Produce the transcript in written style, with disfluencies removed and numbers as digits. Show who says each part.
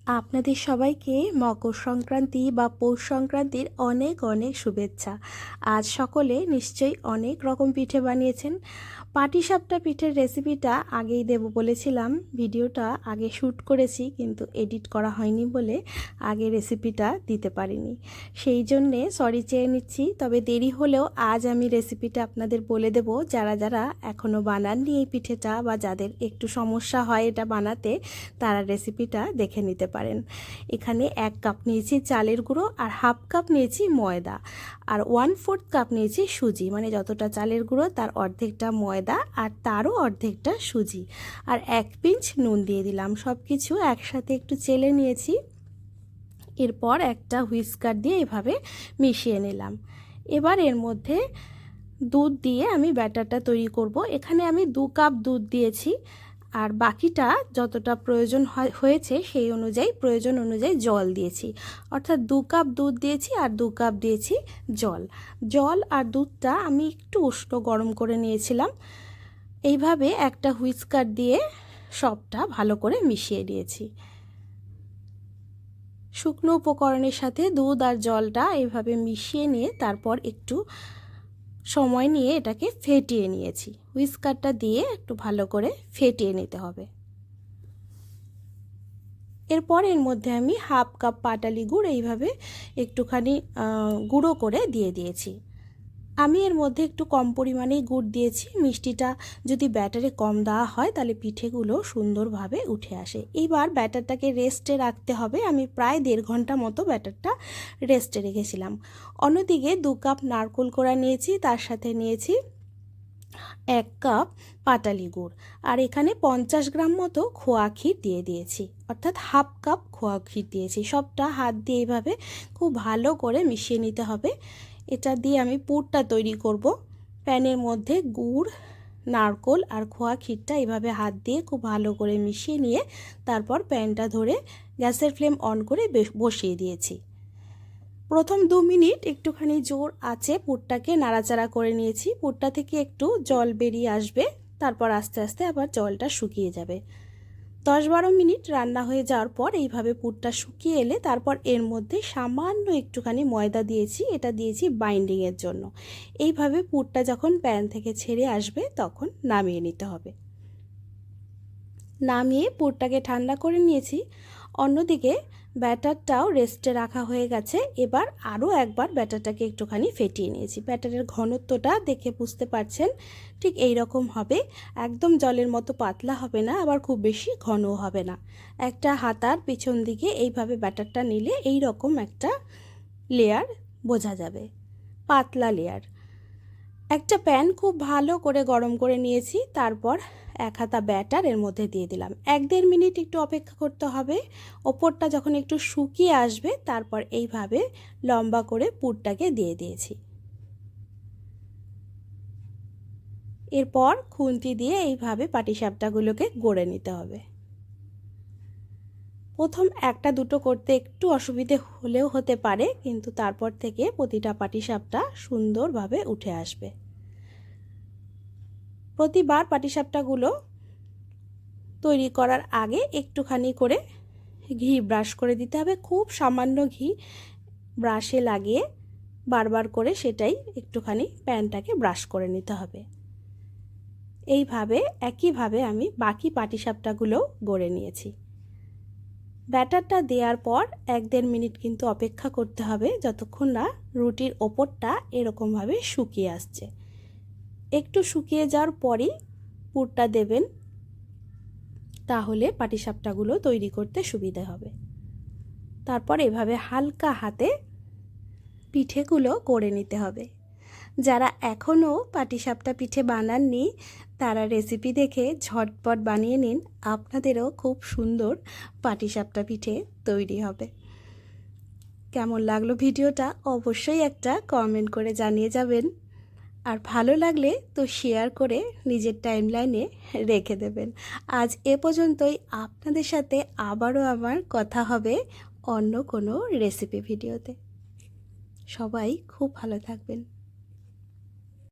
Speaker 1: আপনাদের সবাইকে মকর সংক্রান্তি বা পৌষ সংক্রান্তির অনেক অনেক শুভেচ্ছা। আজ সকলে নিশ্চয়ই অনেক রকম পিঠে বানিয়েছেন। পাটিসাপটা পিঠের রেসিপিটা আগেই দেব বলেছিলাম, ভিডিওটা আগে শ্যুট করেছি কিন্তু এডিট করা হয়নি বলে আগে রেসিপিটা দিতে পারিনি, সেই জন্যে সরি চেয়ে নিচ্ছি। তবে দেরি হলেও আজ আমি রেসিপিটা আপনাদের বলে দেব। যারা যারা এখনও বানাননি এই পিঠেটা বা যাদের একটু সমস্যা হয় এটা বানাতে, তারা রেসিপিটা দেখে নিতে পারেন। এখানে 1 কাপ নিয়েছি চালের গুঁড়ো আর হাফ কাপ নিয়েছি ময়দা আর 1/4 কাপ নিয়েছি সুজি, মানে যতটা চালের গুঁড়ো তার অর্ধেকটা ময়দা আর তারও অর্ধেকটা সুজি, আর 1 পিঞ্চ নুন দিয়ে দিলাম। সব কিছু একসাথে একটু চেলে নিয়েছি। এরপর একটা হুইস্কার দিয়ে এভাবে মিশিয়ে নিলাম। এবার এর মধ্যে দুধ দিয়ে আমি ব্যাটারটা তৈরি করব। এখানে আমি 2 কাপ দুধ দিয়েছি আর বাকিটা যতটা প্রয়োজন হয়েছে সেই অনুযায়ী প্রয়োজন অনুযায়ী জল দিয়েছি, অর্থাৎ 2 কাপ দুধ দিয়েছি আর 2 কাপ দিয়েছি জল আর দুধটা আমি একটু উষ্ণ গরম করে নিয়েছিলাম। এইভাবে একটা হুইস্কার দিয়ে সবটা ভালো করে মিশিয়ে দিয়েছি। শুকনো উপকরণের সাথে দুধ আর জলটা এইভাবে মিশিয়ে নিয়ে তারপর একটু সময় নিয়ে এটাকে ফেটিয়ে নিয়েছি। হুইস্কারটা দিয়ে একটু ভালো করে ফেটিয়ে নিতে হবে। এরপর এর মধ্যে আমি হাফ কাপ পাটালি গুড় এইভাবে একটুখানি গুঁড়ো করে দিয়ে দিয়েছি। আমি এর মধ্যে একটু কম পরিমাণেই গুড় দিয়েছি। মিষ্টিটা যদি ব্যাটারে কম দেওয়া হয় তাহলে পিঠেগুলো সুন্দরভাবে উঠে আসে। এইবার ব্যাটারটাকে রেস্টে রাখতে হবে। আমি প্রায় 1.5 ঘন্টা মতো ব্যাটারটা রেস্টে রেখেছিলাম। অন্যদিকে 2 কাপ নারকেল কোড়া নিয়েছি, তার সাথে নিয়েছি 1 কাপ পাটালি গুড় আর এখানে 50 গ্রাম মতো খোয়া ক্ষীর দিয়ে দিয়েছি, অর্থাৎ হাফ কাপ খোয়া ক্ষীর দিয়েছি। সবটা হাত দিয়ে এইভাবে খুব ভালো করে মিশিয়ে নিতে হবে। এটা দিয়ে আমি পুরটা তৈরি করব। প্যানের মধ্যে গুড়, নারকেল আর খোয়া ক্ষীরটা এইভাবে হাত দিয়ে খুব ভালো করে মিশিয়ে নিয়ে তারপর প্যানটা ধরে গ্যাসের ফ্লেম অন করে বসিয়ে দিয়েছি। প্রথম 2 মিনিট একটুখানি জোর আঁচে পুরটাকে নাড়াচাড়া করে নিয়েছি। পুরটা থেকে একটু জল বেরিয়ে আসবে, তারপর আস্তে আস্তে আবার জলটা শুকিয়ে যাবে। 10-12 মিনিট রান্না হয়ে যাওয়ার পর এইভাবে পুরটা শুকিয়ে এলে তারপর এর মধ্যে সামান্য একটুখানি ময়দা দিয়েছি, এটা দিয়েছি বাইন্ডিংয়ের জন্য। এইভাবে পুরটা যখন প্যান থেকে ছেড়ে আসবে তখন নামিয়ে নিতে হবে। নামিয়ে পুরটাকে ঠান্ডা করে নিয়েছি। অন্যদিকে ব্যাটারটাও রেস্টে রাখা হয়ে গেছে। এবার আরও একবার ব্যাটারটাকে একটুখানি ফেটিয়ে নিয়েছি। ব্যাটারের ঘনত্বটা দেখে বুঝতে পারছেন, ঠিক এই রকম হবে। একদম জলের মতো পাতলা হবে না, আবার খুব বেশি ঘনও হবে না। একটা হাতার পিছন দিকে এইভাবে ব্যাটারটা নিলে এই রকম একটা লেয়ার বোঝা যাবে, পাতলা লেয়ার। একটা প্যান খুব ভালো করে গরম করে নিয়েছি, তারপর 1 হাতা ব্যাটার এর মধ্যে দিয়ে দিলাম। 1-1.5 মিনিট একটু অপেক্ষা করতে হবে। ওপরটা যখন একটু শুকিয়ে আসবে তারপর এইভাবে লম্বা করে পুরটাকে দিয়ে দিয়েছি। এরপর খুন্তি দিয়ে এইভাবে পাটিসাপটাগুলোকে গড়ে নিতে হবে। প্রথম 1-2টো করতে একটু অসুবিধে হলেও হতে পারে, কিন্তু তারপর থেকে প্রতিটা পাটিসাপটা সুন্দরভাবে উঠে আসবে। প্রতিবার পাটিসাপটাগুলো তৈরি করার আগে একটুখানি করে ঘি ব্রাশ করে দিতে হবে। খুব সামান্য ঘি ব্রাশে লাগিয়ে বারবার করে সেটাই একটুখানি প্যানটাকে ব্রাশ করে নিতে হবে। এইভাবে একইভাবে আমি বাকি পাটিসাপটাগুলোও গড়ে নিয়েছি। ব্যাটারটা দেওয়ার পর 1-1.5 মিনিট কিন্তু অপেক্ষা করতে হবে, যতক্ষণ না রুটির ওপরটা এরকমভাবে শুকিয়ে আসছে। একটু শুকিয়ে যাওয়ার পরই পুরটা দেবেন, তাহলে পাটিসাপটাগুলো তৈরি করতে সুবিধা হবে। তারপর এভাবে হালকা হাতে পিঠেগুলো করে নিতে হবে। যারা এখনও পাটিসাপটা পিঠে বানাননি তারা রেসিপি দেখে ঝটপট বানিয়ে নিন, আপনাদেরও খুব সুন্দর পাটিসাপটা পিঠে তৈরি হবে। কেমন লাগলো ভিডিওটা অবশ্যই একটা কমেন্ট করে জানিয়ে যাবেন, আর ভালো লাগলে তো শেয়ার করে নিজের টাইমলাইনে রেখে দেবেন। আজ এ পর্যন্তই। আপনাদের সাথে আবারও আমার কথা হবে অন্য কোনো রেসিপি ভিডিওতে। সবাই খুব ভালো থাকবেন।